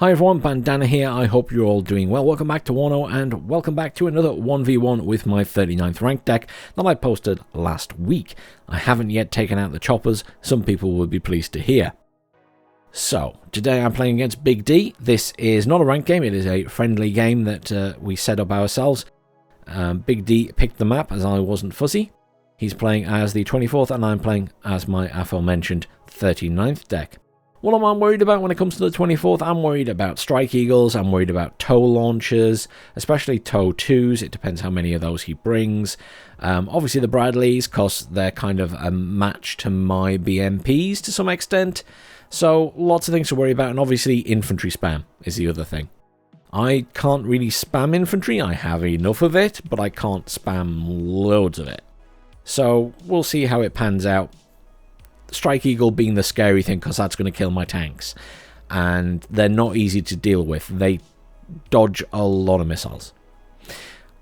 Hi everyone, Bandanner here. I hope you're all doing well. Welcome back to WARNO and welcome back to another 1v1 with my 39th rank deck that I posted last week. I haven't yet taken out the choppers, some people will be pleased to hear. So, today I'm playing against BigD. This is not a ranked game, it is a friendly game that we set up ourselves. BigD picked the map as I wasn't fussy. He's playing as the 24th and I'm playing as my aforementioned 39th deck. What am I worried about when it comes to the 24th? I'm worried about Strike Eagles, I'm worried about TOW launchers, especially TOW 2s, it depends how many of those he brings. Obviously the Bradleys, because they're kind of a match to my BMPs to some extent. So lots of things to worry about, and obviously infantry spam is the other thing. I can't really spam infantry, I have enough of it, but I can't spam loads of it. So we'll see how it pans out. Strike Eagle being the scary thing because that's going to kill my tanks, and they're not easy to deal with. They dodge a lot of missiles.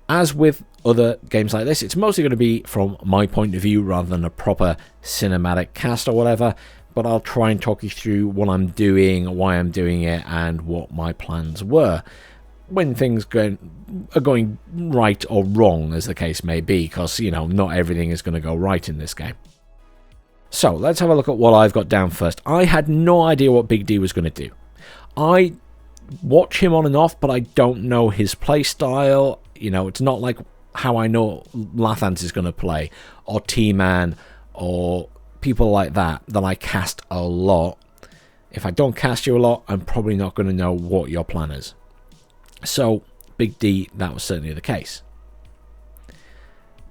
As with other games like this, it's mostly going to be from my point of view rather than a proper cinematic cast or whatever, but I'll try and talk you through what I'm doing, why I'm doing it, and what my plans were when things are going right or wrong, as the case may be, because, you know, not everything is going to go right in this game. So, let's have a look at what I've got down first. I had no idea what BigD was going to do. I watch him on and off, but I don't know his play style. You know, it's not like how I know Lathans is going to play, or T-Man, or people like that I cast a lot. If I don't cast you a lot, I'm probably not going to know what your plan is. So, BigD, that was certainly the case.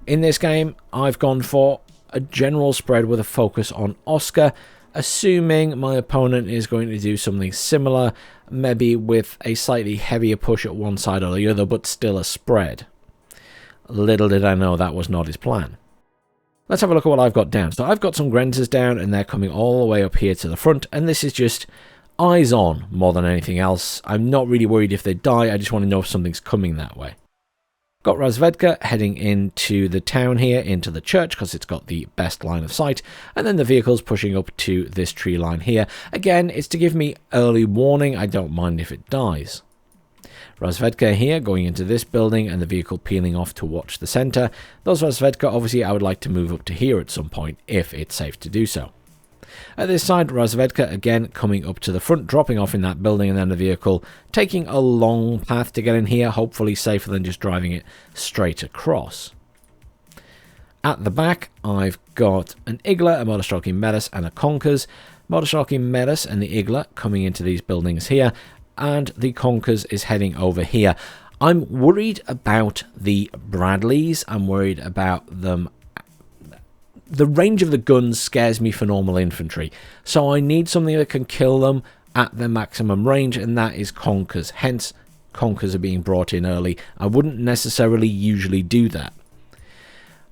In this game, I've gone for a general spread with a focus on Oscar, assuming my opponent is going to do something similar, maybe with a slightly heavier push at one side or the other, but still a spread. Little did I know that was not his plan. Let's have a look at what I've got down. So I've got some Grenzers down, and they're coming all the way up here to the front, and this is just eyes on more than anything else. I'm not really worried if they die, I just want to know if something's coming that way. Got Razvedka heading into the town here, into the church, because it's got the best line of sight, and then the vehicles pushing up to this tree line here. Again, it's to give me early warning, I don't mind if it dies. Razvedka here going into this building, and the vehicle peeling off to watch the centre. Those Razvedka, obviously I would like to move up to here at some point, if it's safe to do so. At this side, Razvedka again coming up to the front, dropping off in that building, and then the vehicle taking a long path to get in here, hopefully safer than just driving it straight across. At the back, I've got an Igla, a Motorstroke Metis, and a Conkers. Motorstroke Metis and the Igla coming into these buildings here, and the Conkers is heading over here. I'm worried about the Bradleys, I'm worried about them. The range of the guns scares me for normal infantry, so I need something that can kill them at their maximum range, and that is Conkers. Hence, Conkers are being brought in early. I wouldn't necessarily usually do that.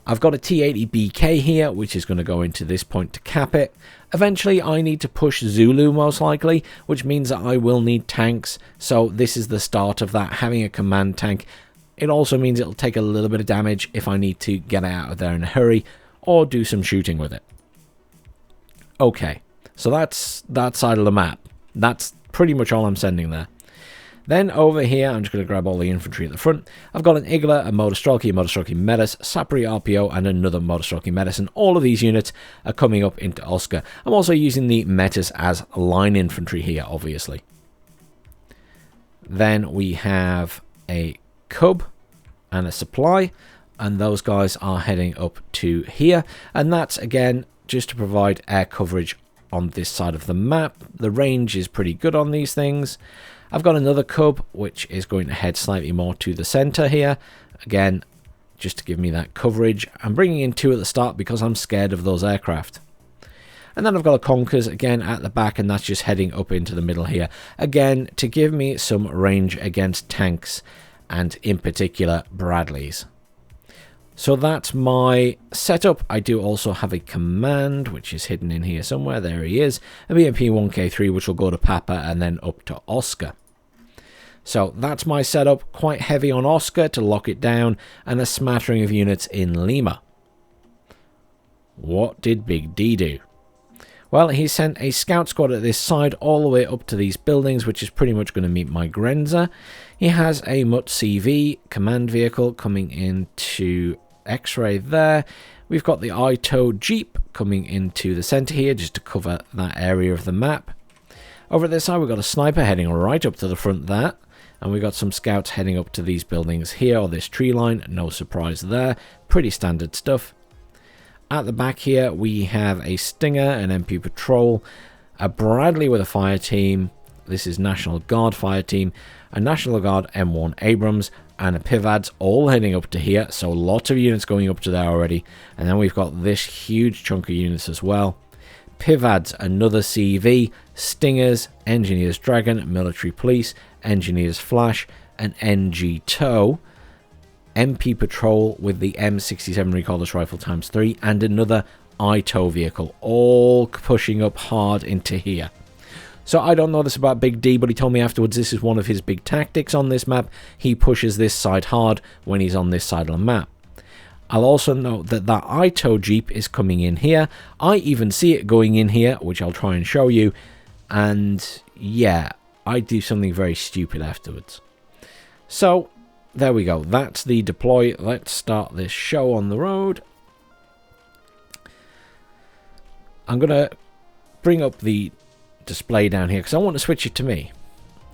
I've got a T-80BK here, which is going to go into this point to cap it. Eventually, I need to push Zulu, most likely, which means that I will need tanks, so this is the start of that, having a command tank. It also means it'll take a little bit of damage if I need to get out of there in a hurry, or do some shooting with it. Okay, so that's that side of the map. That's pretty much all I'm sending there. Then over here, I'm just going to grab all the infantry at the front. I've got an Igla, a Motorstroke Metis, Sapri RPO, and another Motorstroke Metis, and all of these units are coming up into Oscar. I'm also using the Metis as line infantry here, obviously. Then we have a Cub and a Supply, and those guys are heading up to here, and that's again just to provide air coverage on this side of the map. The range is pretty good on these things. I've got another Cub which is going to head slightly more to the center here, again just to give me that coverage. I'm bringing in two at the start because I'm scared of those aircraft. And then I've got a Conkers again at the back, and that's just heading up into the middle here, again to give me some range against tanks, and in particular Bradleys. So that's my setup. I do also have a command, which is hidden in here somewhere. There he is. A BMP 1K3, which will go to Papa and then up to Oscar. So that's my setup. Quite heavy on Oscar to lock it down, and a smattering of units in Lima. What did BigD do? Well, he sent a scout squad at this side all the way up to these buildings, which is pretty much going to meet my Grenza. He has a MUT CV command vehicle coming into X-ray there. We've got the ITO Jeep coming into the center here just to cover that area of the map. Over at this side, we've got a sniper heading right up to the front there. And we've got some scouts heading up to these buildings here, or this tree line. No surprise there. Pretty standard stuff. At the back here, we have a Stinger, an MP Patrol, a Bradley with a fire team. This is National Guard fire team, a National Guard M1 Abrams, and a Pivads all heading up to here. So lots of units going up to there already. And then we've got this huge chunk of units as well. Pivads, another CV, Stingers, Engineers Dragon, Military Police, Engineers Flash, an NG Tow, MP Patrol with the M67 recoilless rifle ×3, and another ITO vehicle, all pushing up hard into here. So I don't know this about BigD, but he told me afterwards this is one of his big tactics on this map. He pushes this side hard when he's on this side of the map. I'll also note that that ITO Jeep is coming in here. I even see it going in here, which I'll try and show you. And yeah, I do something very stupid afterwards. So there we go. That's the deploy. Let's start this show on the road. I'm going to bring up the display down here because I want to switch it to me.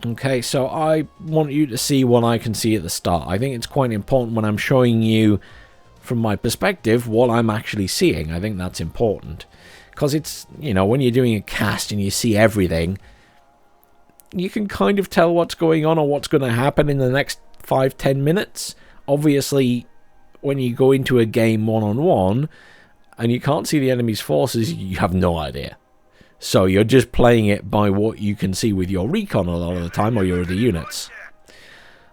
Okay, so I want you to see what I can see at the start. I think it's quite important when I'm showing you from my perspective what I'm actually seeing. I think that's important because it's, you know, when you're doing a cast and you see everything, you can kind of tell what's going on or what's going to happen in the next 5-10 minutes. Obviously, when you go into a game one-on-one and you can't see the enemy's forces, you have no idea. So you're just playing it by what you can see with your recon a lot of the time, or your other units.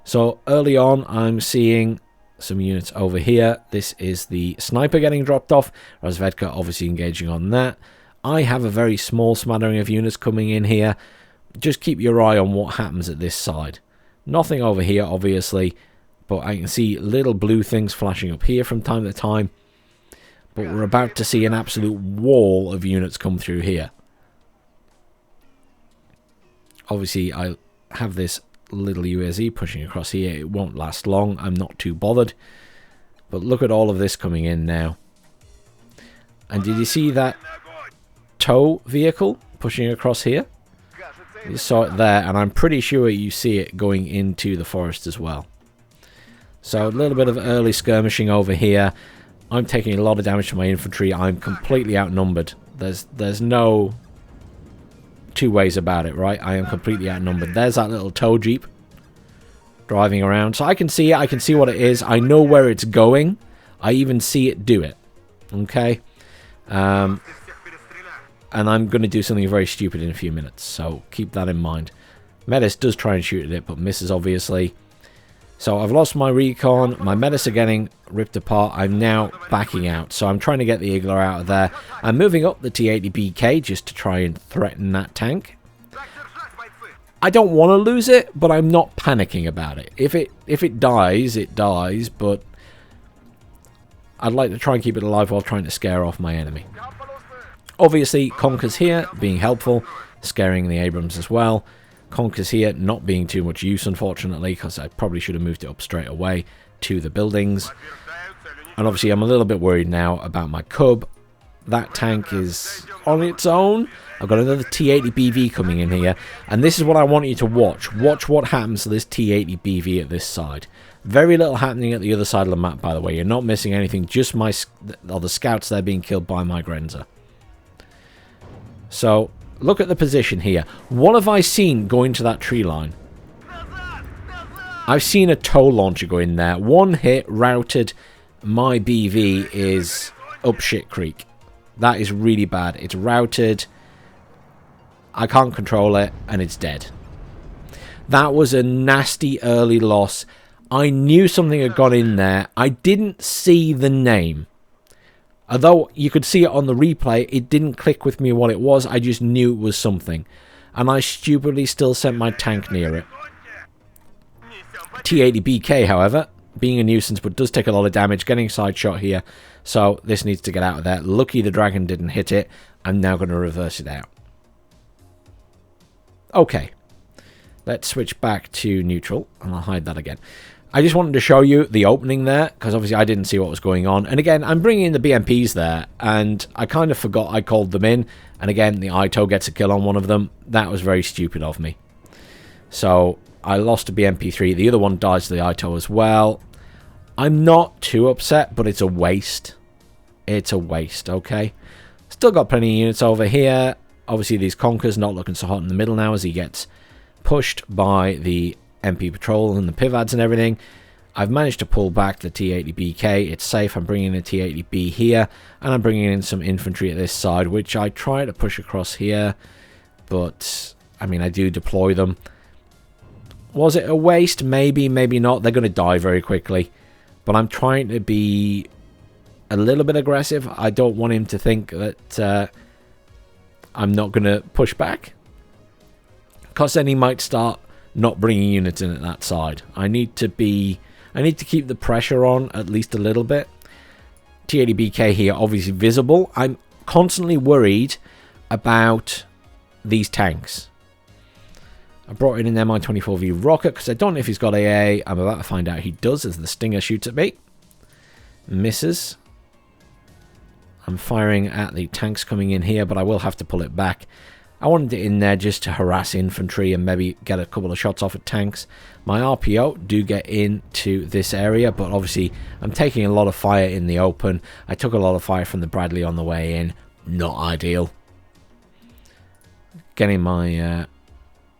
So early on, I'm seeing some units over here. This is the sniper getting dropped off. Razvedka obviously engaging on that. I have a very small smattering of units coming in here. Just keep your eye on what happens at this side. Nothing over here, obviously, but I can see little blue things flashing up here from time to time. But we're about to see an absolute wall of units come through here. Obviously, I have this little UAZ pushing across here. It won't last long. I'm not too bothered. But look at all of this coming in now. And did you see that tow vehicle pushing across here? You saw it there, and I'm pretty sure you see it going into the forest as well. So a little bit of early skirmishing over here. I'm taking a lot of damage to my infantry. I'm completely outnumbered. There's no two ways about it, right? I am completely outnumbered. There's that little tow jeep driving around. So I can see it. I can see what it is. I know where it's going. I even see it do it. Okay? And I'm going to do something very stupid in a few minutes. So keep that in mind. Metis does try and shoot at it, but misses, obviously. So I've lost my recon. My Metis are getting ripped apart. I'm now backing out. So I'm trying to get the Igla out of there. I'm moving up the T-80BK just to try and threaten that tank. I don't want to lose it, but I'm not panicking about it. If it dies, it dies, but I'd like to try and keep it alive while trying to scare off my enemy. Obviously, Conker's here, being helpful, scaring the Abrams as well. Conker's here, not being too much use, unfortunately, because I probably should have moved it up straight away to the buildings. And obviously, I'm a little bit worried now about my Cub. That tank is on its own. I've got another T-80BV coming in here, and this is what I want you to watch. Watch what happens to this T-80BV at this side. Very little happening at the other side of the map, by the way. You're not missing anything, just the scouts there being killed by my Grenza. So, look at the position here. What have I seen going to that tree line? I've seen a tow launcher go in there. One hit, routed. My BV is up shit creek. That is really bad. It's routed. I can't control it, and it's dead. That was a nasty early loss. I knew something had gone in there. I didn't see the name. Although you could see it on the replay, it didn't click with me what it was. I just knew it was something. And I stupidly still sent my tank near it. T-80BK, however, being a nuisance, but does take a lot of damage. Getting side shot here, so this needs to get out of there. Lucky the dragon didn't hit it. I'm now going to reverse it out. Okay, let's switch back to neutral, and I'll hide that again. I just wanted to show you the opening there, because obviously I didn't see what was going on. And again, I'm bringing in the BMPs there, and I kind of forgot I called them in. And again, the Ito gets a kill on one of them. That was very stupid of me. So I lost a BMP3. The other one dies to the Ito as well. I'm not too upset, but it's a waste. It's a waste, okay? Still got plenty of units over here. Obviously, these Conkers not looking so hot in the middle now as he gets pushed by the MP Patrol and the Pivads and everything. I've managed to pull back the T80BK. It's safe. I'm bringing in a T80B here, and I'm bringing in some infantry at this side, which I try to push across here, but I mean, I do deploy them. Was it a waste? Maybe, maybe not. They're going to die very quickly, but I'm trying to be a little bit aggressive. I don't want him to think that I'm not going to push back, because then he might start not bringing units in at that side. I need to keep the pressure on at least a little bit. T80BK here, obviously visible. I'm constantly worried about these tanks. I brought in an Mi-24V rocket because I don't know if he's got AA. I'm about to find out he does as the Stinger shoots at me. Misses. I'm firing at the tanks coming in here, but I will have to pull it back. I wanted it in there just to harass infantry and maybe get a couple of shots off at tanks. My RPO do get into this area, but obviously I'm taking a lot of fire in the open. I took a lot of fire from the Bradley on the way in. Not ideal. Getting my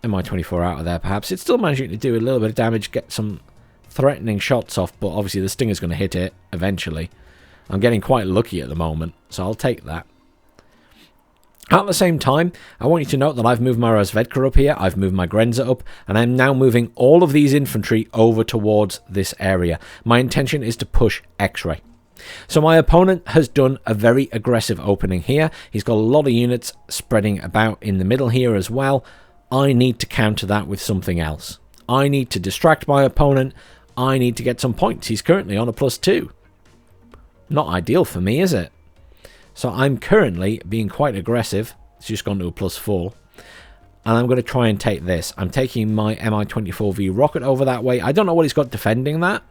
Mi-24 out of there, perhaps. It's still managing to do a little bit of damage, get some threatening shots off, but obviously the Stinger's going to hit it eventually. I'm getting quite lucky at the moment, so I'll take that. At the same time, I want you to note that I've moved my Razvedka up here, I've moved my Grenza up, and I'm now moving all of these infantry over towards this area. My intention is to push X-ray. So my opponent has done a very aggressive opening here. He's got a lot of units spreading about in the middle here as well. I need to counter that with something else. I need to distract my opponent. I need to get some points. He's currently on a +2. Not ideal for me, is it? So I'm currently being quite aggressive. It's just gone to a +4. And I'm going to try and take this. I'm taking my Mi-24V rocket over that way. I don't know what he's got defending that.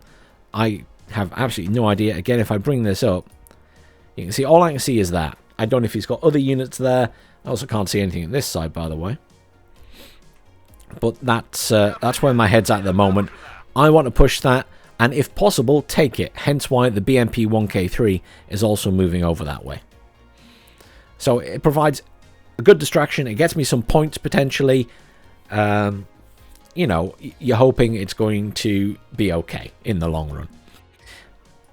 I have absolutely no idea. Again, if I bring this up, you can see all I can see is that. I don't know if he's got other units there. I also can't see anything on this side, by the way. But that's where my head's at the moment. I want to push that, and if possible, take it. Hence why the BMP 1K3 is also moving over that way. So it provides a good distraction. It gets me some points potentially. You know, you're hoping it's going to be okay in the long run.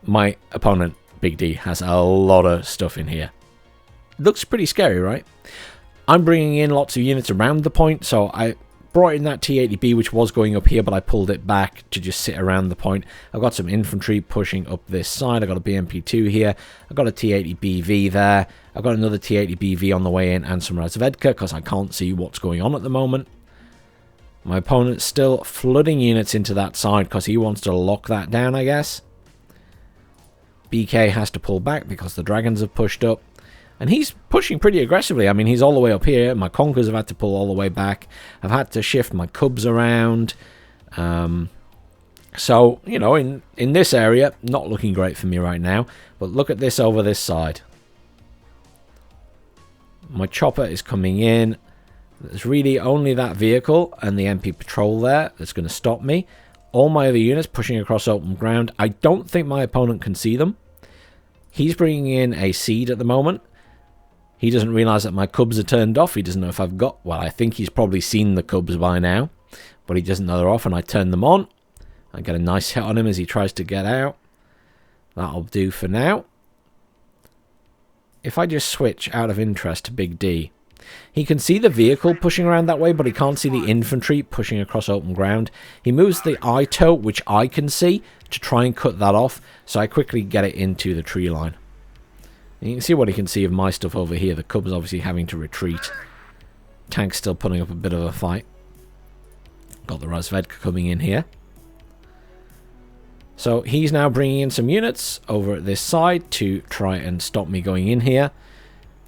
My opponent, BigD, has a lot of stuff in here. Looks pretty scary, right? I'm bringing in lots of units around the point, so I brought in that T80B, which was going up here, but I pulled it back to just sit around the point. I've got some infantry pushing up this side. I've got a BMP2 here. I've got a T80BV there. I've got another T80BV on the way in and some Razvedka, because I can't see what's going on at the moment. My opponent's still flooding units into that side because he wants to lock that down, I guess. BK has to pull back because the dragons have pushed up. And he's pushing pretty aggressively. I mean, he's all the way up here. My Conkers have had to pull all the way back. I've had to shift my Cubs around. So, you know, in this area, not looking great for me right now. But look at this over this side. My chopper is coming in. There's really only that vehicle and the MP Patrol there that's going to stop me. All my other units pushing across open ground. I don't think my opponent can see them. He's bringing in a seed at the moment. He doesn't realise that my Cubs are turned off. He doesn't know if I've got... Well, I think he's probably seen the Cubs by now. But he doesn't know they're off, and I turn them on. I get a nice hit on him as he tries to get out. That'll do for now. If I just switch out of interest to BigD, he can see the vehicle pushing around that way, but he can't see the infantry pushing across open ground. He moves the Ito, which I can see, to try and cut that off, so I quickly get it into the tree line. And you can see what he can see of my stuff over here. The Cubs obviously having to retreat. Tank's still putting up a bit of a fight. Got the Razvedka coming in here. So he's now bringing in some units over at this side to try and stop me going in here.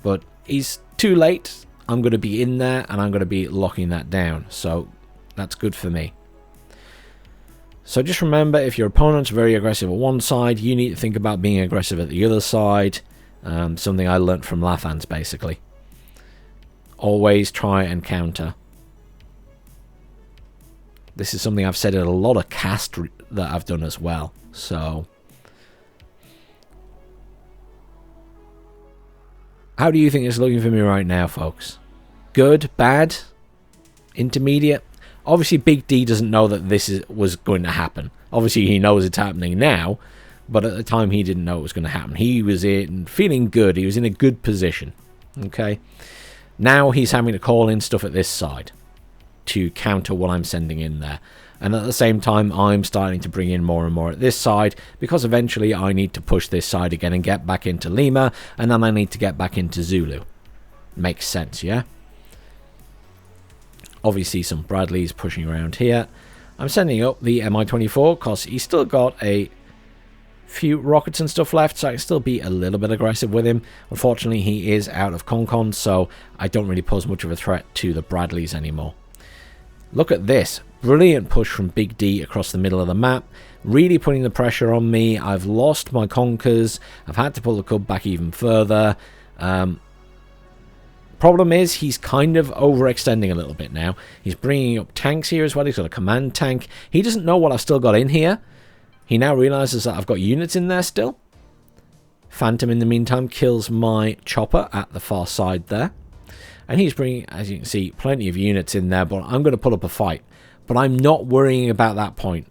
But he's too late. I'm going to be in there and I'm going to be locking that down. So that's good for me. So just remember, if your opponent's very aggressive at one side, you need to think about being aggressive at the other side. Something I learnt from Lathans, basically. Always try and counter. This is something I've said in a lot of cast that I've done as well. So, how do you think it's looking for me right now, folks? Good? Bad? Intermediate? Obviously, BigD doesn't know that this was going to happen. Obviously, he knows it's happening now, but at the time, he didn't know it was going to happen. He was feeling good. He was in a good position. Okay? Now, he's having to call in stuff at this side to counter what I'm sending in there. And at the same time, I'm starting to bring in more and more at this side, because eventually I need to push this side again and get back into Lima, and then I need to get back into Zulu. Makes sense, yeah? Obviously, some Bradleys pushing around here. I'm sending up the Mi-24 because he's still got a few rockets and stuff left, so I can still be a little bit aggressive with him. Unfortunately, he is out of Concon, so I don't really pose much of a threat to the Bradleys anymore. Look at this. Brilliant push from BigD across the middle of the map. Really putting the pressure on me. I've lost my Conkers. I've had to pull the Cub back even further. Problem is, he's kind of overextending a little bit now. He's bringing up tanks here as well. He's got a command tank. He doesn't know what I've still got in here. He now realizes that I've got units in there still. Phantom, in the meantime, kills my chopper at the far side there. And he's bringing, as you can see, plenty of units in there, but I'm going to put up a fight. But I'm not worrying about that point.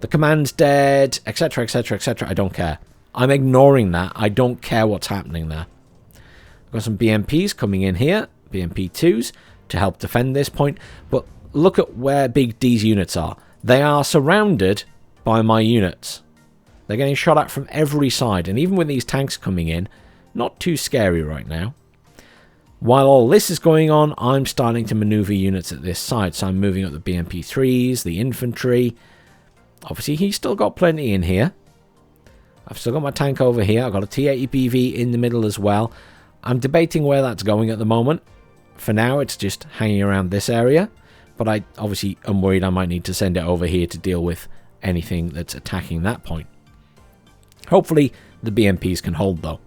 The command's dead, etc., etc., etc. I don't care. I'm ignoring that. I don't care what's happening there. I've got some BMPs coming in here, BMP2s, to help defend this point. But look at where BigD's units are. They are surrounded by my units. They're getting shot at from every side. And even with these tanks coming in, not too scary right now. While all this is going on, I'm starting to maneuver units at this side. So I'm moving up the BMP3s, the infantry. Obviously, he's still got plenty in here. I've still got my tank over here. I've got a T-80BV in the middle as well. I'm debating where that's going at the moment. For now, it's just hanging around this area. But I obviously am worried I might need to send it over here to deal with anything that's attacking that point. Hopefully, the BMPs can hold, though.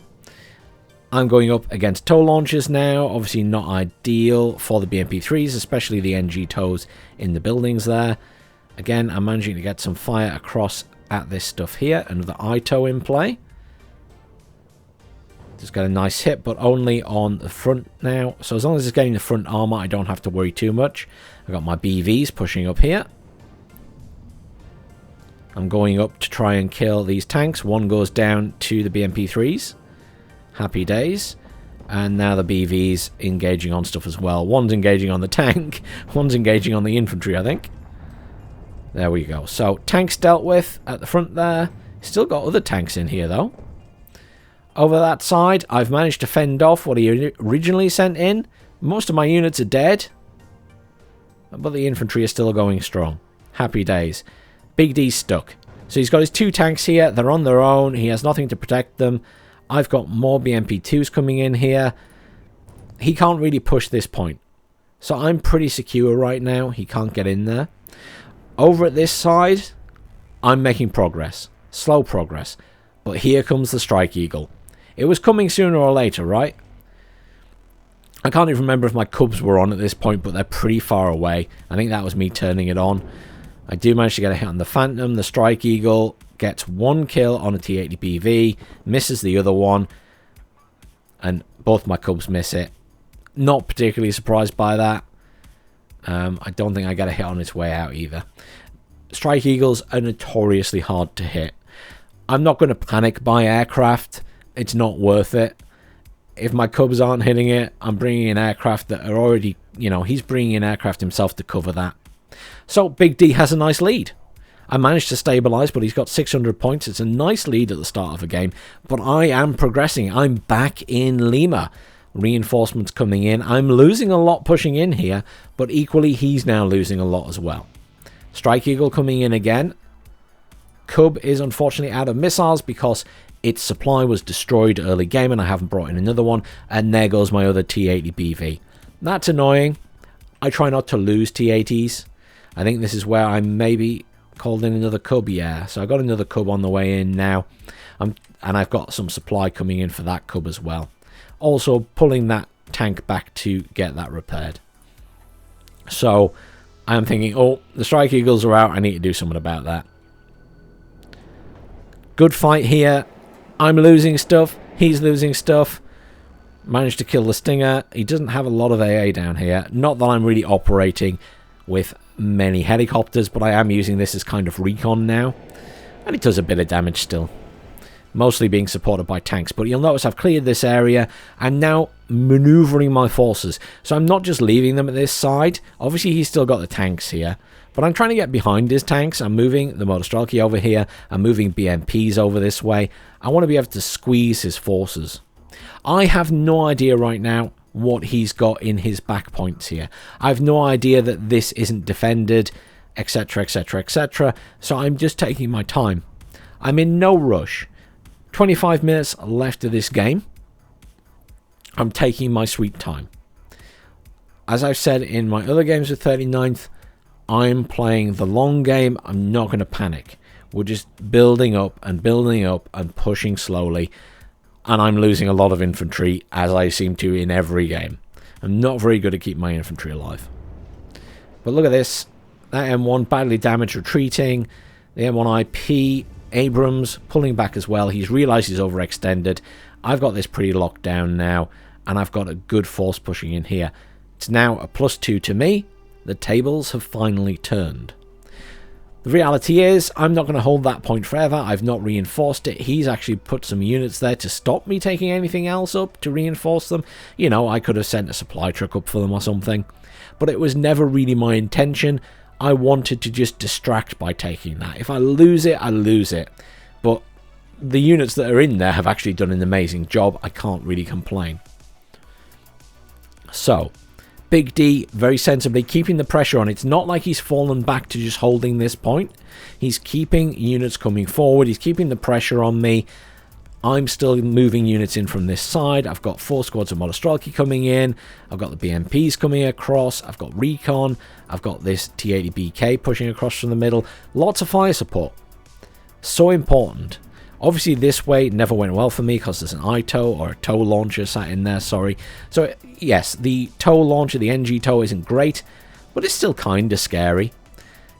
I'm going up against tow launchers now. Obviously not ideal for the BMP3s, especially the NG tows in the buildings there. Again, I'm managing to get some fire across at this stuff here. Another I-tow in play. Just got a nice hit, but only on the front now. So as long as it's getting the front armor, I don't have to worry too much. I've got my BVs pushing up here. I'm going up to try and kill these tanks. One goes down to the BMP3s. Happy days. And now the BV's engaging on stuff as well. One's engaging on the tank. One's engaging on the infantry, I think. There we go. So, tanks dealt with at the front there. Still got other tanks in here, though. Over that side, I've managed to fend off what he originally sent in. Most of my units are dead. But the infantry is still going strong. Happy days. BigD's stuck. So he's got his two tanks here. They're on their own. He has nothing to protect them. I've got more BMP2s coming in here. He can't really push this point. So I'm pretty secure right now. He can't get in there. Over at this side, I'm making progress. Slow progress. But here comes the Strike Eagle. It was coming sooner or later, right? I can't even remember if my Cubs were on at this point, but they're pretty far away. I think that was me turning it on. I do manage to get a hit on the Phantom. The Strike Eagle gets one kill on a T-80BV, misses the other one, and both my Cubs miss it. Not particularly surprised by that. I don't think I get a hit on its way out either. Strike Eagles are notoriously hard to hit. I'm not going to panic buy aircraft. It's not worth it. If my Cubs aren't hitting it, I'm bringing in aircraft that are already, he's bringing in aircraft himself to cover that. So BigD has a nice lead. I managed to stabilize, but he's got 600 points. It's a nice lead at the start of a game, but I am progressing. I'm back in Lima. Reinforcements coming in. I'm losing a lot pushing in here, but equally he's now losing a lot as well. Strike Eagle coming in again. Cub is unfortunately out of missiles because its supply was destroyed early game and I haven't brought in another one. And there goes my other T-80BV. That's annoying. I try not to lose T-80s. I think this is where I maybe called in another Cub. Yeah, so I got another Cub on the way in now. And I've got some supply coming in for that Cub as well. Also pulling that tank back to get that repaired. So I'm thinking, oh, the Strike Eagles are out. I need to do something about that. Good fight here. I'm losing stuff. He's losing stuff. Managed to kill the Stinger. He doesn't have a lot of AA down here. Not that I'm really operating with many helicopters, but I am using this as kind of recon now. And it does a bit of damage still. Mostly being supported by tanks. But you'll notice I've cleared this area. I'm now maneuvering my forces. So I'm not just leaving them at this side. Obviously, he's still got the tanks here. But I'm trying to get behind his tanks. I'm moving the Motostrelki over here. I'm moving BMPs over this way. I want to be able to squeeze his forces. I have no idea right now what he's got in his back points here. I have no idea that this isn't defended, etc, etc, etc. So I'm just taking my time. I'm in no rush. 25 minutes left of this game. I'm taking my sweet time. As I've said in my other games with 39th, I'm playing the long game. I'm not going to panic. We're just building up and pushing slowly. And I'm losing a lot of infantry, as I seem to in every game. I'm not very good at keeping my infantry alive. But look at this. That M1 badly damaged, retreating. The M1IP, Abrams, pulling back as well. He's realised he's overextended. I've got this pretty locked down now. And I've got a good force pushing in here. It's now a +2 to me. The tables have finally turned. The reality is, I'm not going to hold that point forever. I've not reinforced it. He's actually put some units there to stop me taking anything else up, to reinforce them. You know, I could have sent a supply truck up for them or something. But it was never really my intention. I wanted to just distract by taking that. If I lose it, I lose it. But the units that are in there have actually done an amazing job. I can't really complain. So, BigD very sensibly keeping the pressure on. It's not like he's fallen back to just holding this point. He's keeping units coming forward. He's keeping the pressure on me. I'm still moving units in from this side. I've got 4 squads of Motostrelki coming in. I've got the BMPs coming across. I've got recon. I've got this T-80BK pushing across from the middle. Lots of fire support. So important. Obviously, this way never went well for me because there's an ITO or a tow launcher sat in there, sorry. So, yes, the tow launcher, the NG tow, isn't great, but it's still kind of scary.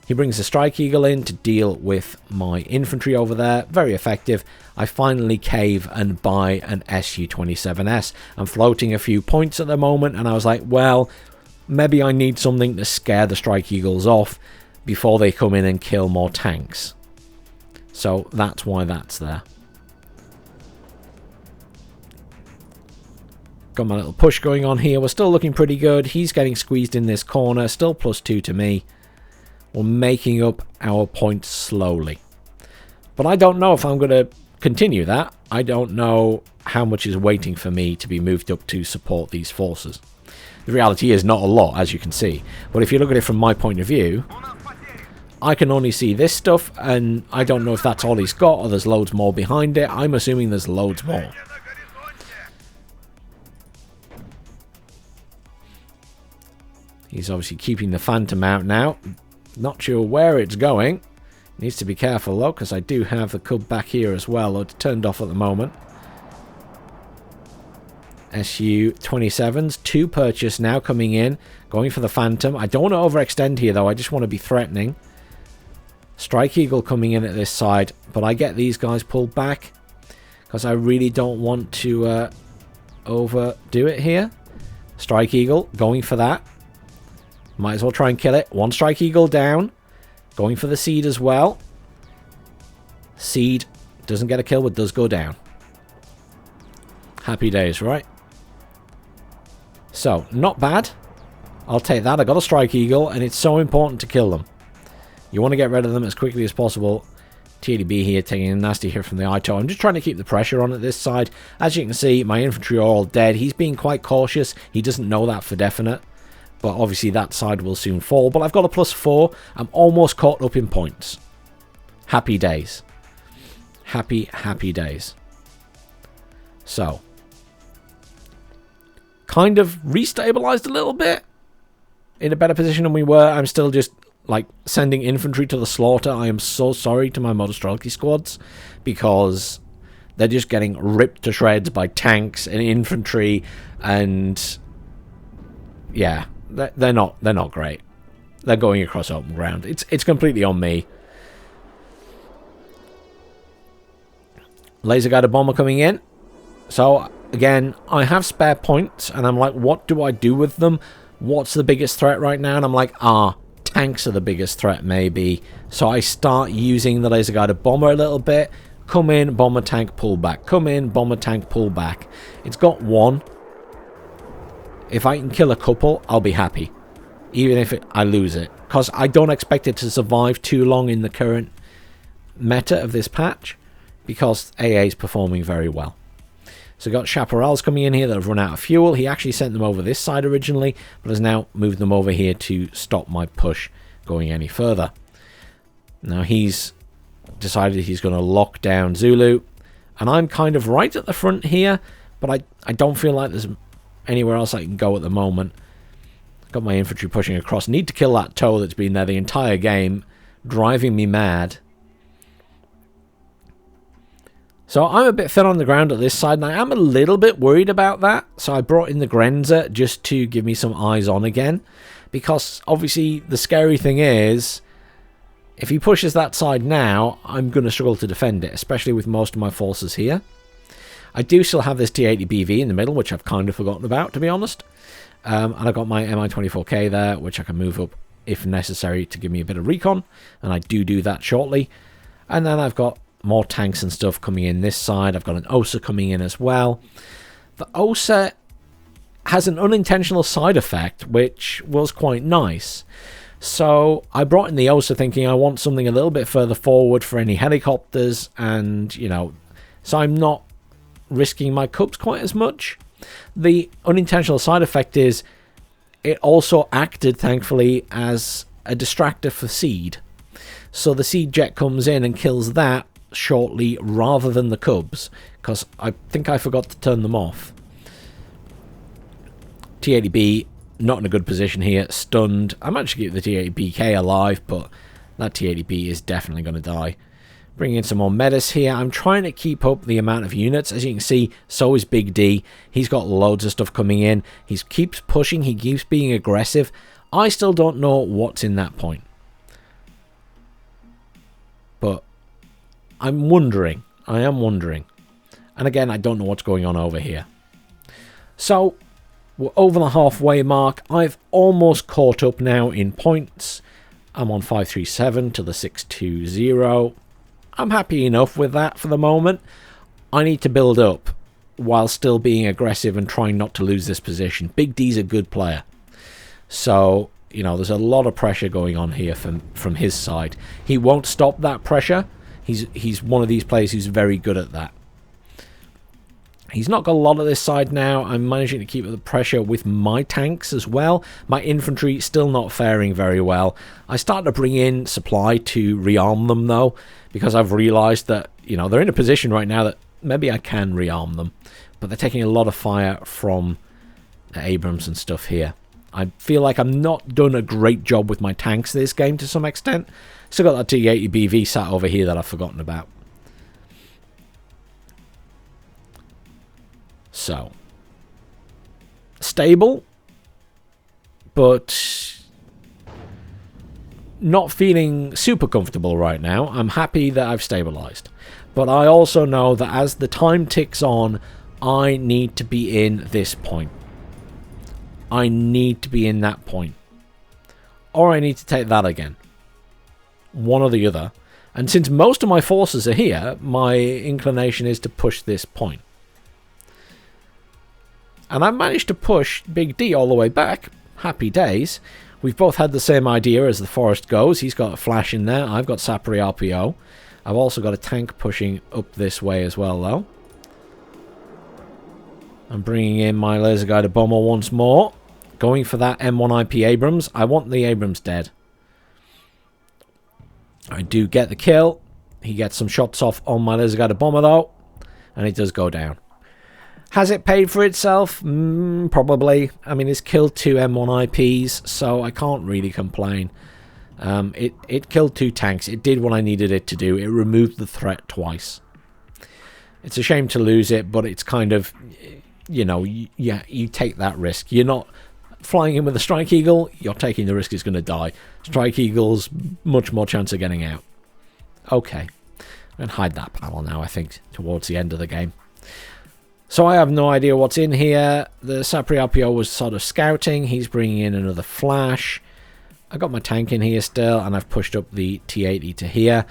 He brings the Strike Eagle in to deal with my infantry over there. Very effective. I finally cave and buy an Su-27S. I'm floating a few points at the moment, and I was like, well, maybe I need something to scare the Strike Eagles off before they come in and kill more tanks. So that's why that's there. Got my little push going on here. We're still looking pretty good. He's getting squeezed in this corner. Still +2 to me. We're making up our points slowly. But I don't know if I'm going to continue that. I don't know how much is waiting for me to be moved up to support these forces. The reality is not a lot, as you can see. But if you look at it from my point of view, I can only see this stuff, and I don't know if that's all he's got or there's loads more behind it. I'm assuming there's loads more. He's obviously keeping the Phantom out now. Not sure where it's going. Needs to be careful though, because I do have the Cub back here as well. It's turned off at the moment. Su-27s, 2 purchase now coming in. Going for the Phantom. I don't want to overextend here though. I just want to be threatening. Strike Eagle coming in at this side, but I get these guys pulled back because I really don't want to overdo it here. Strike Eagle going for that. Might as well try and kill it. 1 Strike Eagle down. Going for the Seed as well. Seed doesn't get a kill, but does go down. Happy days, right? So, not bad. I'll take that. I got a Strike Eagle, and it's so important to kill them. You want to get rid of them as quickly as possible. T-80B here taking a nasty hit from the ITO. I'm just trying to keep the pressure on at this side. As you can see, my infantry are all dead. He's being quite cautious. He doesn't know that for definite. But obviously that side will soon fall. But I've got a +4. I'm almost caught up in points. Happy days. Happy, happy days. So, kind of restabilized a little bit. In a better position than we were. I'm still just, like, sending infantry to the slaughter. I am so sorry to my Motostrelki squads, because they're just getting ripped to shreds by tanks and infantry, and yeah, they're not great. They're going across open ground. It's completely on me. Laser guided bomber coming in. So again, I have spare points, and I'm like, what do I do with them? What's the biggest threat right now? And I'm like, tanks are the biggest threat, maybe. So I start using the laser guided bomber a little bit. Come in, bomber tank, pull back. Come in, bomber tank, pull back. It's got one. If I can kill a couple, I'll be happy. Even if I lose it. Because I don't expect it to survive too long in the current meta of this patch. Because AA is performing very well. So got chaparrals coming in here that have run out of fuel. He actually sent them over this side originally, but has now moved them over here to stop my push going any further. Now he's decided he's going to lock down Zulu, and I'm kind of right at the front here, but I don't feel like there's anywhere else I can go at the moment. Got my infantry pushing across. Need to kill that tow that's been there the entire game, driving me mad. So I'm a bit thin on the ground at this side, and I am a little bit worried about that. So I brought in the Grenzer just to give me some eyes on again. Because obviously the scary thing is, if he pushes that side now, I'm going to struggle to defend it, especially with most of my forces here. I do still have this T80BV in the middle, which I've kind of forgotten about, to be honest. And I've got my Mi-24K there, which I can move up if necessary to give me a bit of recon. And I do that shortly. And then I've got more tanks and stuff coming in this side. I've got an OSA coming in as well. The OSA has an unintentional side effect, which was quite nice. So I brought in the OSA thinking I want something a little bit further forward for any helicopters, and, you know, so I'm not risking my Cubs quite as much. The unintentional side effect is it also acted, thankfully, as a distractor for Seed. So the Seed jet comes in and kills that shortly rather than the Cubs, because I think I forgot to turn them off. T80B not in a good position here, stunned. I managed to keep the T80BK alive, but that T80B is definitely going to die. Bringing in some more metas here. I'm trying to keep up the amount of units. As you can see, so is BigD. He's got loads of stuff coming in. He keeps pushing. He keeps being aggressive. I still don't know what's in that point. But I'm wondering. I am wondering. And again, I don't know what's going on over here. So, we're over the halfway mark. I've almost caught up now in points. I'm on 537 to the 620. I'm happy enough with that for the moment. I need to build up while still being aggressive and trying not to lose this position. BigD's a good player. So, you know, there's a lot of pressure going on here from his side. He won't stop that pressure. He's one of these players who's very good at that. He's not got a lot of this side now. I'm managing to keep up the pressure with my tanks as well. My infantry still not faring very well. I started to bring in supply to rearm them though, because I've realised that, you know, they're in a position right now that maybe I can rearm them. But they're taking a lot of fire from the Abrams and stuff here. I feel like I'm not done a great job with my tanks this game to some extent. Still got that T80BV sat over here that I've forgotten about. So, stable, but not feeling super comfortable right now. I'm happy that I've stabilized. But I also know that as the time ticks on, I need to be in this point. I need to be in that point. Or I need to take that again. One or the other. And since most of my forces are here, my inclination is to push this point. And I managed to push BigD all the way back. Happy days. We've both had the same idea as the forest goes. He's got a flash in there. I've got Sapri RPO. I've also got a tank pushing up this way as well, though. I'm bringing in my laser guided bomber once more. Going for that M1IP Abrams. I want the Abrams dead. I do get the kill. He gets some shots off on my Lizard bomber though, and it does go down. Has it paid for itself? Probably. I mean, it's killed 2 M1 IPs, so I can't really complain. It killed 2 tanks. It did what I needed it to do. It removed the threat twice. It's a shame to lose it, but it's kind of, you know, yeah, you take that risk. You're not flying in with a Strike Eagle. You're taking the risk it's going to die. Strike Eagle's much more chance of getting out. Okay. I'm going to hide that panel now, I think, towards the end of the game. So I have no idea what's in here. The Sapri RPO was sort of scouting. He's bringing in another flash. I got my tank in here still, and I've pushed up the T-80 to here.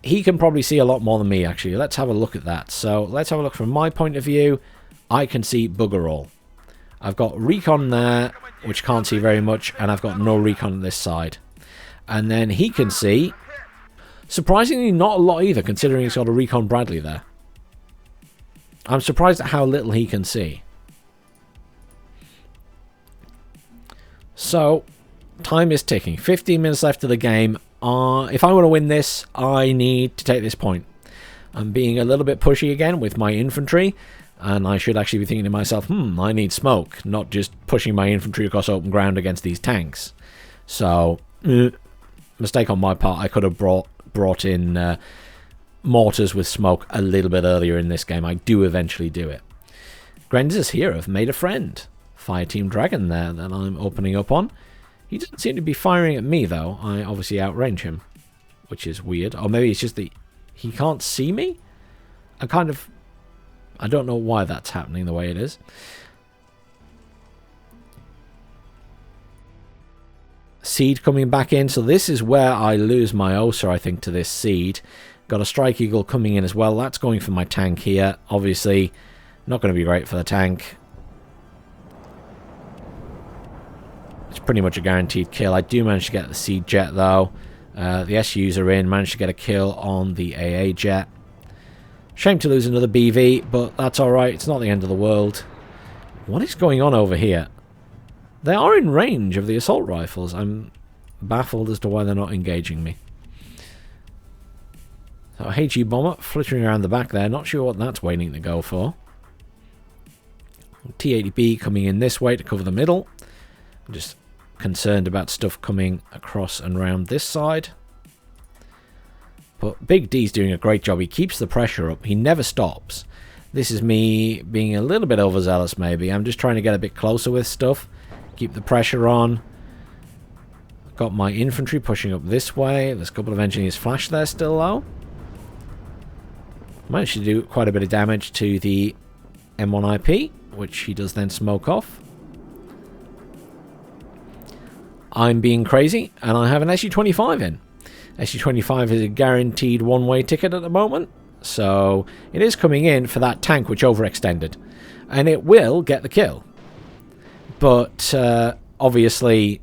He can probably see a lot more than me, actually. Let's have a look at that. So let's have a look from my point of view. I can see bugger all. I've got recon there, which can't see very much, and I've got no recon on this side. And then he can see, surprisingly, not a lot either, considering he's got a recon Bradley there. I'm surprised at how little he can see. So, time is ticking. 15 minutes left of the game. If I want to win this, I need to take this point. I'm being a little bit pushy again with my infantry, and I should actually be thinking to myself, I need smoke, not just pushing my infantry across open ground against these tanks. So, mistake on my part. I could have brought in mortars with smoke a little bit earlier in this game. I do eventually do it. Grenzers here have made a friend. Fireteam Dragon there that I'm opening up on. He doesn't seem to be firing at me, though. I obviously outrange him, which is weird. Or maybe it's just that he can't see me? I don't know why that's happening the way it is. Seed coming back in. So this is where I lose my Osa, I think, to this Seed. Got a Strike Eagle coming in as well. That's going for my tank here. Obviously, not going to be great for the tank. It's pretty much a guaranteed kill. I do manage to get the Seed jet, though. The SUs are in. Managed to get a kill on the AA jet. Shame to lose another BV, but that's alright. It's not the end of the world. What is going on over here? They are in range of the assault rifles. I'm baffled as to why they're not engaging me. So HE bomber flittering around the back there. Not sure what that's waiting to go for. T-80B coming in this way to cover the middle. I'm just concerned about stuff coming across and around this side. But Big D's doing a great job. He keeps the pressure up. He never stops. This is me being a little bit overzealous, maybe. I'm just trying to get a bit closer with stuff. Keep the pressure on. Got my infantry pushing up this way. There's a couple of engineers flash there still, though. Managed to do quite a bit of damage to the M1 IP, which he does then smoke off. I'm being crazy, and I have an SU-25 in. SU-25 is a guaranteed one-way ticket at the moment, so it is coming in for that tank which overextended, and it will get the kill. But obviously,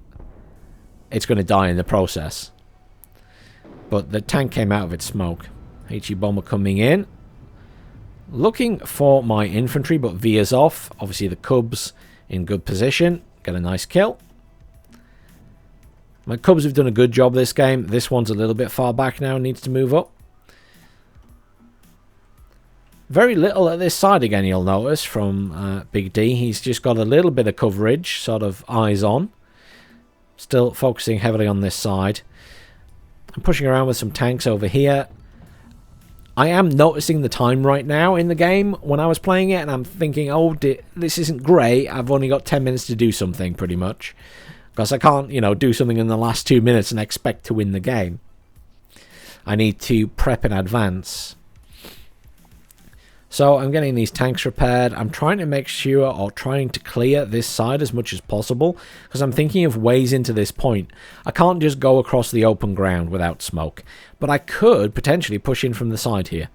it's going to die in the process. But the tank came out of its smoke. HE bomber coming in. Looking for my infantry, but veers off. Obviously, the Cubs in good position. Get a nice kill. My Cubs have done a good job this game. This one's a little bit far back now. Needs to move up. Very little at this side again, you'll notice, from Big D. He's just got a little bit of coverage, sort of eyes on. Still focusing heavily on this side. I'm pushing around with some tanks over here. I am noticing the time right now in the game when I was playing it, and I'm thinking, oh, this isn't great. I've only got 10 minutes to do something, pretty much. Because I can't, you know, do something in the last 2 minutes and expect to win the game. I need to prep in advance. So I'm getting these tanks repaired. I'm trying to make sure, or trying to clear this side as much as possible, because I'm thinking of ways into this point. I can't just go across the open ground without smoke, but I could potentially push in from the side here.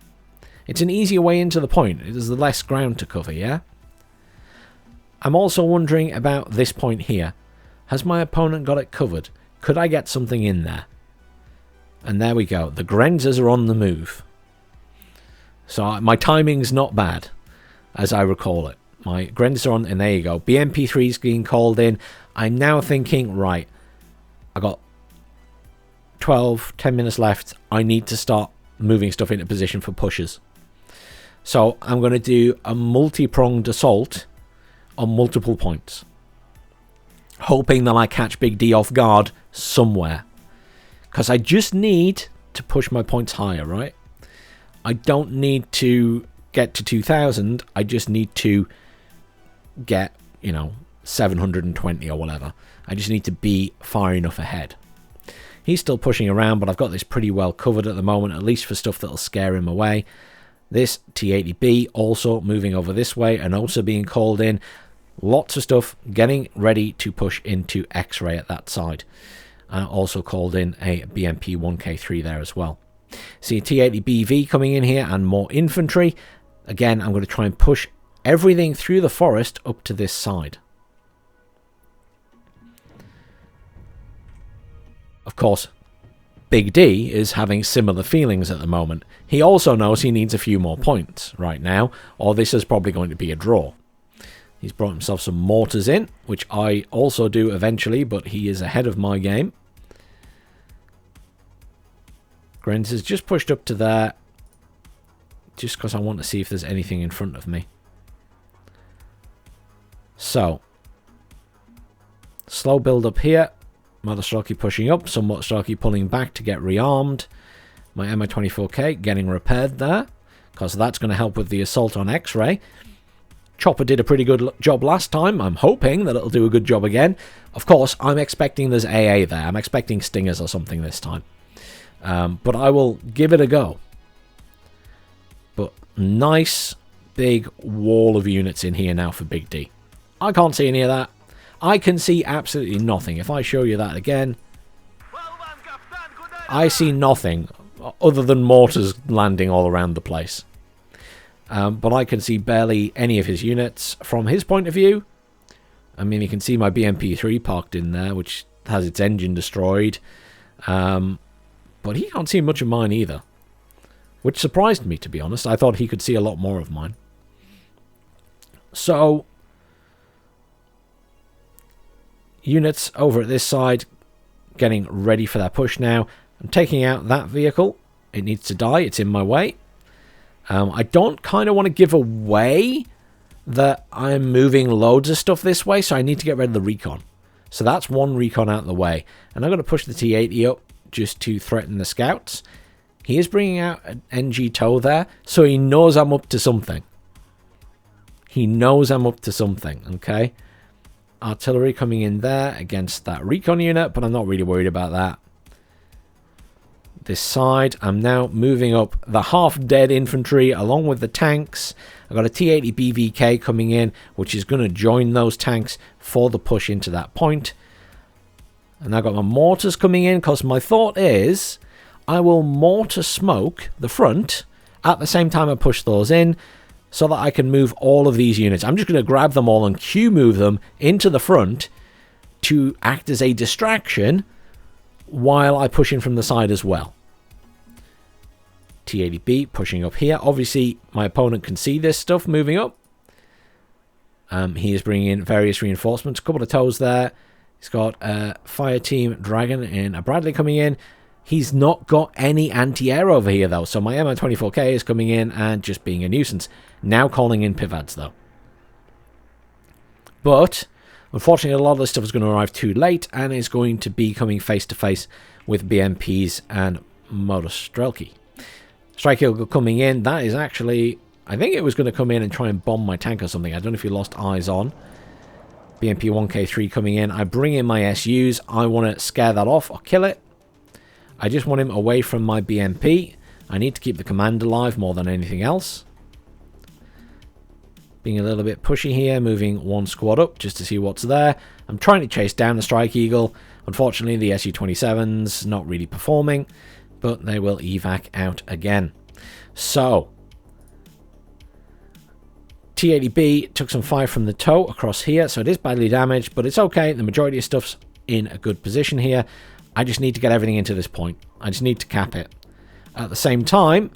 It's an easier way into the point. There's less ground to cover, yeah? I'm also wondering about this point here. Has my opponent got it covered? Could I get something in there? And there we go. The Grenzers are on the move. So my timing's not bad, as I recall it. My Grenzers are on, and there you go. BMP3 is being called in. I'm now thinking, right, I got 10 minutes left. I need to start moving stuff into position for pushes. So I'm going to do a multi-pronged assault on multiple points, hoping that I catch BigD off guard somewhere, because I just need to push my points higher, right? I don't need to get to 2000, I just need to get, you know, 720 or whatever. I just need to be far enough ahead. He's still pushing around, but I've got this pretty well covered at the moment, at least for stuff that'll scare him away. This T-80B also moving over this way and also being called in. Lots of stuff getting ready to push into X-ray at that side. Also called in a BMP 1K3 there as well. See a T-80BV coming in here and more infantry. Again, I'm going to try and push everything through the forest up to this side. Of course, BigD is having similar feelings at the moment. He also knows he needs a few more points right now, or this is probably going to be a draw. He's brought himself some mortars in, which I also do eventually, but he is ahead of my game. Grins has just pushed up to there, just because I want to see if there's anything in front of me. So, slow build up here. Motostrelki pushing up, some Motostrelki pulling back to get rearmed. My Mi-24K getting repaired there, because that's going to help with the assault on X-ray. Chopper did a pretty good job last time. I'm hoping that it'll do a good job again. Of course, I'm expecting there's AA there. I'm expecting Stingers or something this time. But I will give it a go. But nice big wall of units in here now for BigD. I can't see any of that. I can see absolutely nothing. If I show you that again, I see nothing other than mortars landing all around the place. But I can see barely any of his units from his point of view. I mean, you can see my BMP-3 parked in there, which has its engine destroyed. But he can't see much of mine either, which surprised me, to be honest. I thought he could see a lot more of mine. So, units over at this side getting ready for that push now. I'm taking out that vehicle. It needs to die. It's in my way. I don't kind of want to give away that I'm moving loads of stuff this way, so I need to get rid of the recon. So that's one recon out of the way. And I'm going to push the T-80 up just to threaten the scouts. He is bringing out an NG tow there, so he knows I'm up to something. He knows I'm up to something, okay? Artillery coming in there against that recon unit, but I'm not really worried about that. This side, I'm now moving up the half-dead infantry along with the tanks. I've got a T-80 BVK coming in, which is going to join those tanks for the push into that point. And I've got my mortars coming in, because my thought is I will mortar smoke the front at the same time I push those in, so that I can move all of these units. I'm just going to grab them all and Q-move them into the front to act as a distraction while I push in from the side as well. T-80B pushing up here. Obviously, my opponent can see this stuff moving up. He is bringing in various reinforcements. A couple of tows there. He's got a fire team Dragon and a Bradley coming in. He's not got any anti-air over here, though. So my Mi-24K is coming in and just being a nuisance. Now calling in pivads, though. But, unfortunately, a lot of this stuff is going to arrive too late and is going to be coming face-to-face with BMPs and Motostrelki. Strike Eagle coming in. That is actually... I think it was going to come in and try and bomb my tank or something. I don't know if you lost eyes on. BMP 1K3 coming in. I bring in my SUs. I want to scare that off or kill it. I just want him away from my BMP. I need to keep the command alive more than anything else. Being a little bit pushy here, moving one squad up just to see what's there. I'm trying to chase down the Strike Eagle. Unfortunately, the Su-27's not really performing, but they will evac out again. So, T-80B took some fire from the tow across here, so it is badly damaged, but it's okay. The majority of stuff's in a good position here. I just need to get everything into this point. I just need to cap it. At the same time,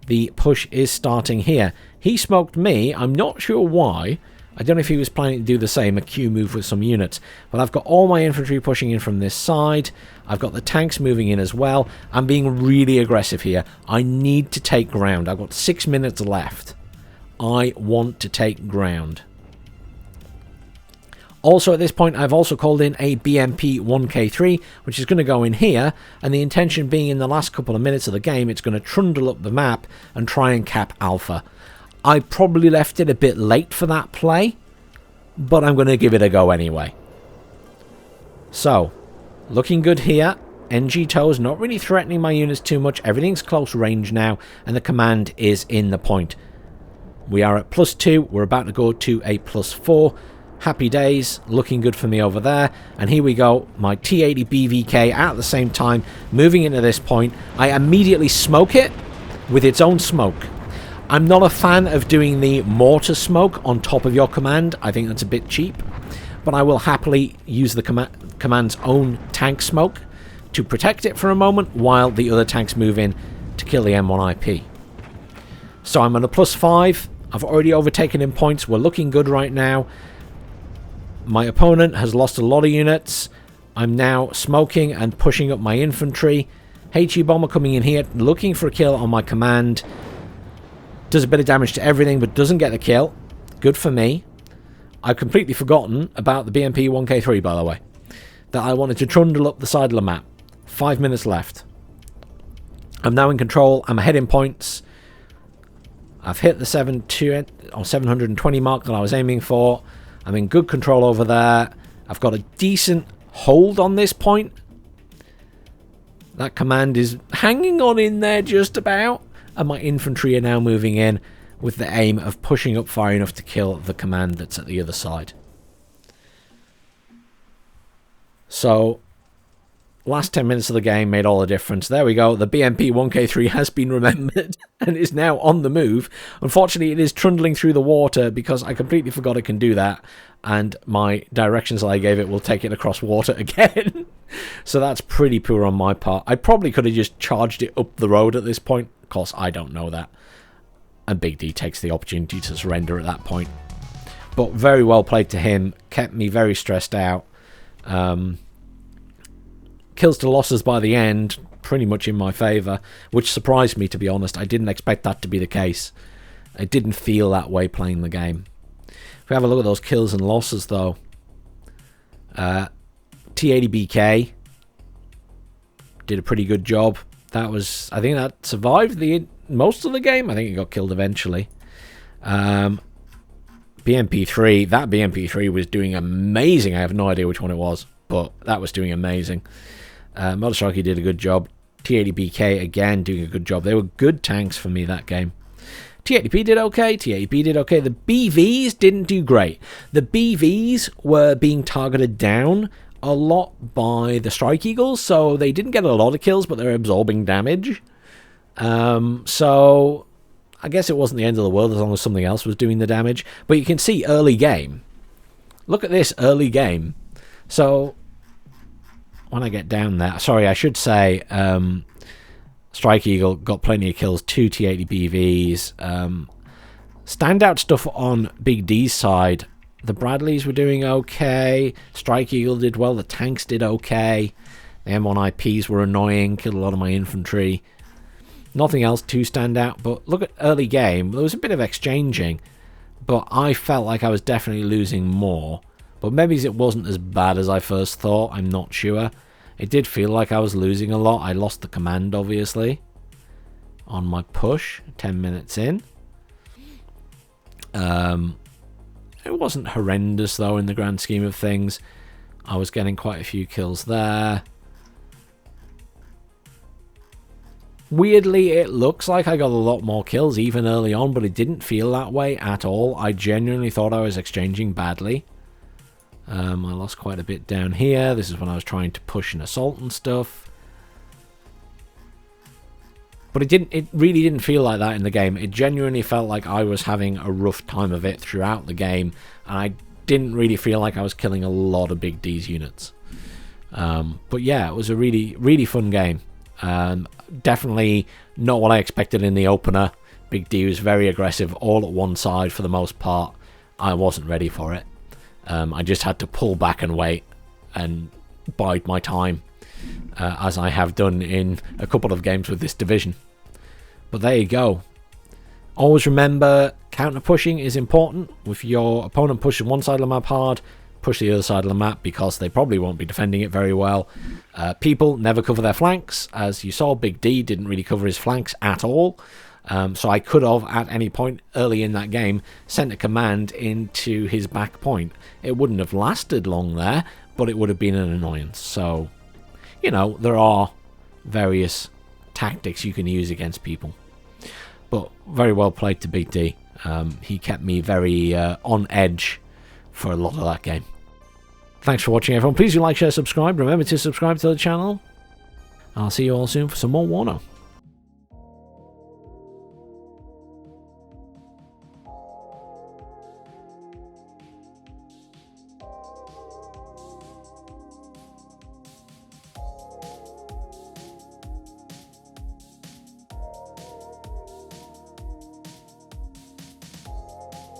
the push is starting here. He smoked me. I'm not sure why. I don't know if he was planning to do the same, a Q move with some units. But I've got all my infantry pushing in from this side. I've got the tanks moving in as well. I'm being really aggressive here. I need to take ground. I've got 6 minutes left. I want to take ground. Also at this point, I've also called in a BMP 1K3, which is going to go in here. And the intention being in the last couple of minutes of the game, it's going to trundle up the map and try and cap Alpha. I probably left it a bit late for that play, but I'm going to give it a go anyway. So, looking good here. NG toes not really threatening my units too much. Everything's close range now, and the command is in the point. We are at +2. We're about to go to a +4. Happy days. Looking good for me over there. And here we go. My T-80 BVK at the same time, moving into this point. I immediately smoke it with its own smoke. I'm not a fan of doing the mortar smoke on top of your command. I think that's a bit cheap. But I will happily use the command's own tank smoke to protect it for a moment while the other tanks move in to kill the M1IP. So I'm on a +5. I've already overtaken in points. We're looking good right now. My opponent has lost a lot of units. I'm now smoking and pushing up my infantry. HE bomber coming in here, looking for a kill on my command. Does a bit of damage to everything, but doesn't get the kill. Good for me. I've completely forgotten about the BMP 1K3, by the way. That I wanted to trundle up the side of the map. 5 minutes left. I'm now in control. I'm ahead in points. I've hit the 720 mark that I was aiming for. I'm in good control over there. I've got a decent hold on this point. That command is hanging on in there just about. And my infantry are now moving in with the aim of pushing up far enough to kill the command that's at the other side. So, last 10 minutes of the game made all the difference. There we go. The BMP 1K3 has been remembered and is now on the move. Unfortunately, it is trundling through the water because I completely forgot it can do that. And my directions that I gave it will take it across water again. So that's pretty poor on my part. I probably could have just charged it up the road at this point. Of course, I don't know that. And BigD takes the opportunity to surrender at that point. But very well played to him. Kept me very stressed out. Kills to losses by the end, pretty much in my favour, which surprised me, to be honest. I didn't expect that to be the case. I didn't feel that way playing the game. If we have a look at those kills and losses, though, T-80BK did a pretty good job. That was, I think that survived most of the game. I think it got killed eventually. BMP3, that BMP3 was doing amazing. I have no idea which one it was, but that was doing amazing. Motostrike did a good job. T-80BK, again, doing a good job. They were good tanks for me that game. T-80P did okay. T-80P did okay. The BVs didn't do great. The BVs were being targeted down a lot by the Strike Eagles, so they didn't get a lot of kills, but they're absorbing damage. So I guess it wasn't the end of the world as long as something else was doing the damage. But you can see early game. Look at this early game. So when I get down there, sorry, I should say Strike Eagle got plenty of kills, 2 T-80 BVs. Standout stuff on BigD's side. The Bradleys were doing okay. Strike Eagle did well. The tanks did okay. The M1IPs were annoying. Killed a lot of my infantry. Nothing else to stand out. But look at early game. There was a bit of exchanging. But I felt like I was definitely losing more. But maybe it wasn't as bad as I first thought. I'm not sure. It did feel like I was losing a lot. I lost the command, obviously, on my push 10 minutes in. It wasn't horrendous, though, in the grand scheme of things. I was getting quite a few kills there. Weirdly, it looks like I got a lot more kills even early on, but it didn't feel that way at all. I genuinely thought I was exchanging badly. I lost quite a bit down here. This is when I was trying to push an assault and stuff. But it really didn't feel like that in the game. It genuinely felt like I was having a rough time of it throughout the game. And I didn't really feel like I was killing a lot of BigD's units. But yeah, it was a really, really fun game. Definitely not what I expected in the opener. BigD was very aggressive all at one side for the most part. I wasn't ready for it. I just had to pull back and wait and bide my time, as I have done in a couple of games with this division. But there you go. Always remember, counter pushing is important. If your opponent pushes one side of the map hard, push the other side of the map, because they probably won't be defending it very well. People never cover their flanks. As you saw, BigD didn't really cover his flanks at all. So I could have, at any point early in that game, sent a command into his back point. It wouldn't have lasted long there, but it would have been an annoyance. So, you know, there are various tactics you can use against people. But very well played to BigD. He kept me very on edge for a lot of that game. Thanks for watching, everyone. Please do like, share, subscribe. Remember to subscribe to the channel. I'll see you all soon for some more WARNO.